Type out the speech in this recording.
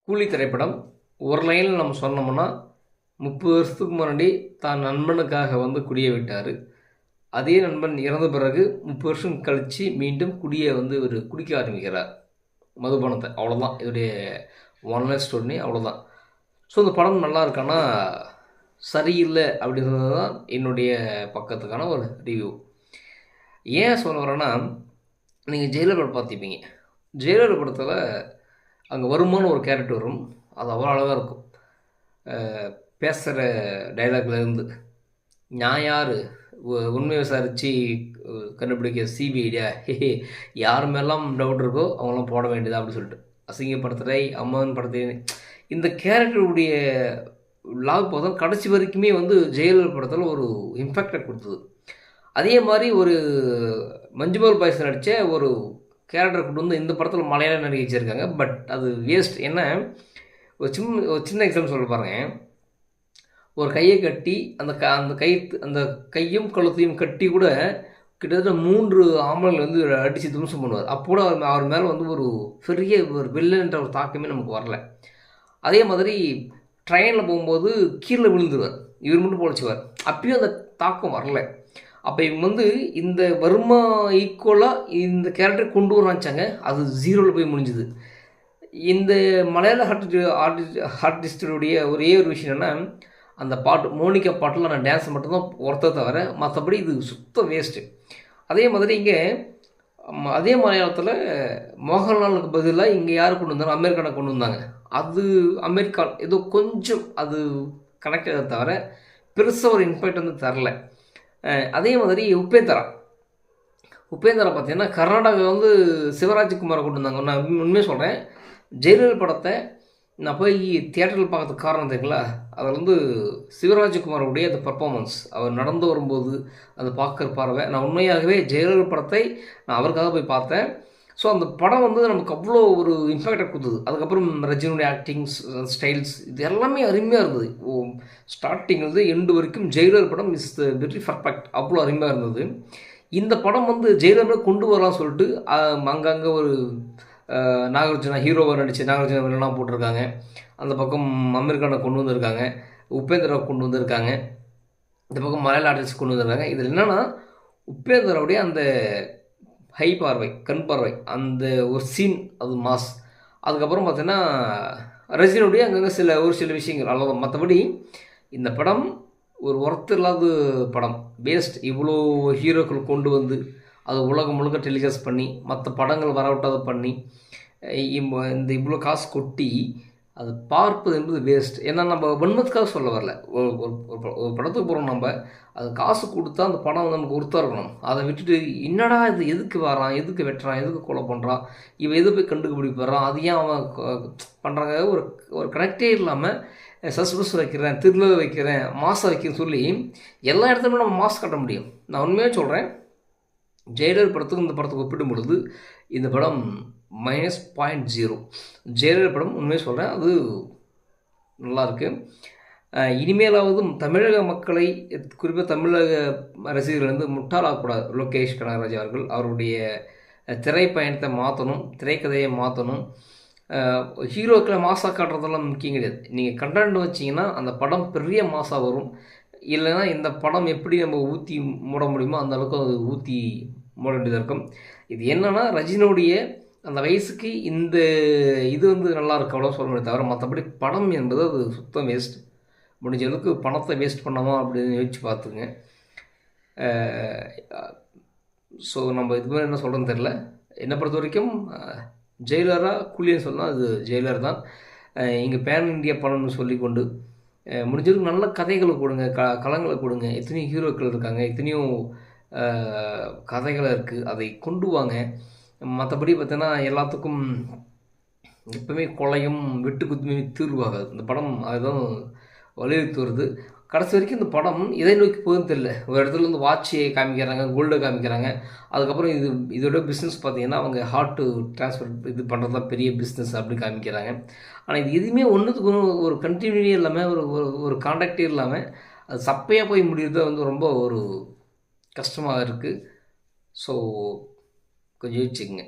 கூலி திரைப்படம் ஒரு லைனில் நம்ம சொன்னோம்னா 30 வருஷத்துக்கு முன்னாடி தான் நண்பனுக்காக வந்து குடியை விட்டார். அதே நண்பன் இறந்த பிறகு 30 வருஷம் கழித்து மீண்டும் குடியை வந்து இவர் குடிக்க ஆரம்பிக்கிறார், மதுபானத்தை. அவ்வளோதான் இதோடைய ஒன் லைன் ஸ்டோரி, அவ்வளோதான். ஸோ இந்த படம் நல்லா இருக்கான்னா சரியில்லை அப்படின்றது தான் என்னுடைய பக்கத்துக்கான ஒரு ரிவ்யூ. ஏன் சொல்ல வரேன்னா, நீங்கள் ஜெயிலர் படம் பார்த்துப்பீங்க. ஜெயிலர் படத்தில் அங்கே வருமான ஒரு கேரக்டர் வரும். அது அவ்வளோ அழகாக இருக்கும். பேசுகிற டைலாக்லேருந்து நான் யார், உண்மை விசாரித்து கண்டுபிடிக்க சிபிஐடியா, யார் மேலாம் டவுட் இருக்கோ அவங்களாம் போட வேண்டியதா அப்படின்னு சொல்லிட்டு அசிங்கப்படுத்துகிற அம்மன் படத்தை இந்த கேரக்டருடைய லாக் போதும் கடைசி வரைக்குமே வந்து ஜெயிலர் படத்தில் ஒரு இம்பேக்டை கொடுத்தது. அதே மாதிரி ஒரு மஞ்சுமல் பாய்ஸ் நடித்த ஒரு கேரக்டர் கொண்டு வந்து இந்த படத்தில் மலையாள நடிகை வச்சுருக்காங்க. பட் அது வேஸ்ட். என்ன, ஒரு சின்ன எக்ஸாம்பிள் சொல்ல பாருங்கள். ஒரு கையை கட்டி அந்த கையும் கழுத்தையும் கட்டி கூட கிட்டத்தட்ட 3 ஆம்பளை வந்து அடித்து தும்சம் பண்ணுவார். அப்போ கூட அவர் மேலே வந்து ஒரு பெரிய ஒரு வில்லன்ற ஒரு தாக்கமே நமக்கு வரல. அதே மாதிரி ட்ரெயினில் போகும்போது கீழே விழுந்துருவார், இவர் மட்டும் பொழைச்சிவார். அப்பயும் அந்த தாக்கம் வரல. அப்போ இவங்க வந்து இந்த வருமா ஈக்குவலாக இந்த கேரக்டர் கொண்டு வராச்சாங்க, அது 0ல் போய் முடிஞ்சுது. இந்த மலையாள ஆர்டிஸ்டுடைய ஒரே ஒரு விஷயம் என்னென்னா, அந்த பாட்டு மோனிகா பாட்டில் நான் டான்ஸ் மட்டும்தான் ஒருத்த தவிர மற்றபடி இது சுத்த வேஸ்ட்டு. அதே மாதிரி இங்கே அதே மலையாளத்தில் மோகன்லாலுக்கு பதிலாக இங்கே யார் கொண்டு வந்தாங்க, அமெரிக்கானை கொண்டு வந்தாங்க. அது அமெரிக்கான் ஏதோ கொஞ்சம் அது கனெக்ட் ஆகிறத தவிர பெருசாக ஒரு இம்பேக்ட் வந்து தரல. அதே மாதிரி உபேந்திரா பார்த்தீங்கன்னா கர்நாடகா வந்து சிவராஜ்குமாரை கொண்டு வந்தாங்க. நான் உண்மையாக சொல்கிறேன், ஜெயிலர் படத்தை நான் போய் தியேட்டரில் பார்க்கறதுக்கு காரணம் தெரியுங்களா, அதில் வந்து சிவராஜ்குமாரோடைய அந்த பர்ஃபார்மன்ஸ், அவர் நடந்து வரும்போது அதை பார்க்குற பார்வை, நான் உண்மையாகவே ஜெயிலர் படத்தை நான் அவருக்காக போய் பார்த்தேன். ஸோ அந்த படம் வந்து நமக்கு அவ்வளோ ஒரு இம்பேக்டை கொடுத்தது. அதுக்கப்புறம் ரஜினியுடைய ஆக்டிங்ஸ், ஸ்டைல்ஸ், இது எல்லாமே அருமையாக இருந்தது. ஸ்டார்டிங்லேருந்து எண்டு வரைக்கும் ஜெயிலர் படம் இஸ் த வெரி பர்ஃபெக்ட், அவ்வளோ அருமையாக இருந்தது. இந்த படம் வந்து ஜெயிலர் கொண்டு வரலாம்னு சொல்லிட்டு அங்கங்கே ஒரு நாகார்ஜுனா ஹீரோவாக நடித்து நாகார்ஜுனா வில்லனாக போட்டிருக்காங்க. அந்த பக்கம் அமெரிக்கானை கொண்டு வந்திருக்காங்க, உபேந்திராவை கொண்டு வந்திருக்காங்க, இந்த பக்கம் மலையாள ஆர்டிஸ்ட் கொண்டு வந்திருக்காங்க. இதில் என்னென்னா உபேந்திராவுடைய அந்த ஹை பார்வை, கண் பார்வை, அந்த ஒரு சீன், அது மாஸ். அதுக்கப்புறம் பார்த்தீங்கன்னா ரஜினியுடைய அங்கங்கே ஒரு சில விஷயங்கள் அவ்வளோதான். மற்றபடி இந்த படம் ஒரு ஒர்த்து இல்லாத படம், வேஸ்ட். இவ்வளோ ஹீரோக்கள் கொண்டு வந்து அது உலகம் முழுக்க டெலிகாஸ்ட் பண்ணி மற்ற படங்கள் வரவிட்டாத பண்ணி இந்த இவ்வளோ காசு கொட்டி அது பார்ப்பது என்பது வேஸ்ட். ஏன்னா நம்ம வன்மத்துக்காக சொல்ல வரல. ஒரு படத்துக்கு போகிறோம், நம்ம அது காசு கொடுத்தா அந்த படம் நமக்கு ஒருத்தா இருக்கணும். அதை விட்டுட்டு என்னடா இது, எதுக்கு வரான், எதுக்கு வெட்டுறான், எதுக்கு கொலை பண்ணுறான், இவன் எது போய் கண்டுபிடிப்படுறான், அது ஏன் அவன் பண்ணுறாங்க, ஒரு கனெக்டே இல்லாமல் சஸ்பென்ஸ் வைக்கிறேன், த்ரில்லர் வைக்கிறேன், மாசம் வைக்கிறேன்னு சொல்லி எல்லா இடத்துலையும் நம்ம மாஸ் கட்ட முடியும். நான் உண்மையாக சொல்கிறேன், ஜெயிலர் படத்துக்கு இந்த படத்துக்கு ஒப்பிடும் பொழுது இந்த படம் -0. ஜெயிலர் படம் உண்மையாக சொல்கிறேன், அது நல்லாயிருக்கு. இனிமேலாவது தமிழக மக்களை, குறிப்பாக தமிழக ரசிகர்கள் வந்து முட்டாளாகக்கூடாது. லோகேஷ் கனகராஜ் அவர்கள் அவருடைய திரைப்பயணத்தை மாற்றணும், திரைக்கதையை மாற்றணும். ஹீரோக்களை மாசாக காட்டுறதெல்லாம் முக்கியம் கிடையாது. நீங்கள் கண்டென்ட் வச்சிங்கன்னா அந்த படம் பெரிய மாசாக வரும். இல்லைன்னா இந்த படம் எப்படி நம்ம ஊற்றி மூட முடியுமோ அந்த அளவுக்கு அது ஊற்றி மூட வேண்டியதாக இருக்கும். இது என்னென்னா ரஜினியுடைய அந்த வயசுக்கு இந்த இது வந்து நல்லா இருக்கு அவ்வளோ சொல்ல முடியாது தவிர மற்றபடி படம் என்பது அது சுத்தம் வேஸ்ட். முடிஞ்ச அளவுக்கு பணத்தை வேஸ்ட் பண்ணாமா அப்படின்னு யோசிச்சு பார்த்துங்க. ஸோ நம்ம இது மாதிரி என்ன சொல்கிறேன்னு தெரில. என்னை பொறுத்த வரைக்கும் ஜெயிலராக கூலின்னு சொன்னால் அது ஜெயிலர் தான். இங்கே பேன் இண்டியா படம்னு சொல்லிக்கொண்டு முடிஞ்சதுக்கு நல்ல கதைகளை கொடுங்க, களங்களை கொடுங்க. எத்தனையோ ஹீரோக்கள் இருக்காங்க, எத்தனையோ கதைகள் இருக்குது, அதை கொண்டு வாங்க. மற்றபடி பார்த்தீங்கன்னா எல்லாத்துக்கும் எப்பவுமே கொலையும் வெட்டு குத்துமே தீர்வாகாது. இந்த படம் அதுதான் வலியுறுத்தி வருது. கடைசி வரைக்கும் இந்த படம் எதை நோக்கி போகுதுன்னு தெரியல. ஒரு இடத்துல வந்து வாட்சியை காமிக்கிறாங்க, கோல்டை காமிக்கிறாங்க. அதுக்கப்புறம் இதோட பிஸ்னஸ் பார்த்தீங்கன்னா அவங்க ஹார்ட்டு ட்ரான்ஸ்ஃபர் இது பண்ணுறது தான் பெரிய பிஸ்னஸ் அப்படி காமிக்கிறாங்க. ஆனால் இது எதுவுமே ஒன்றுத்துக்கு ஒரு கண்டினியூவே இல்லாமல் ஒரு கான்டாக்டே இல்லாமல் அது சப்பையாக போய் முடியுறது வந்து ரொம்ப ஒரு கஷ்டமாக இருக்குது. ஸோ கொஞ்சம் யோசிச்சுக்கங்க.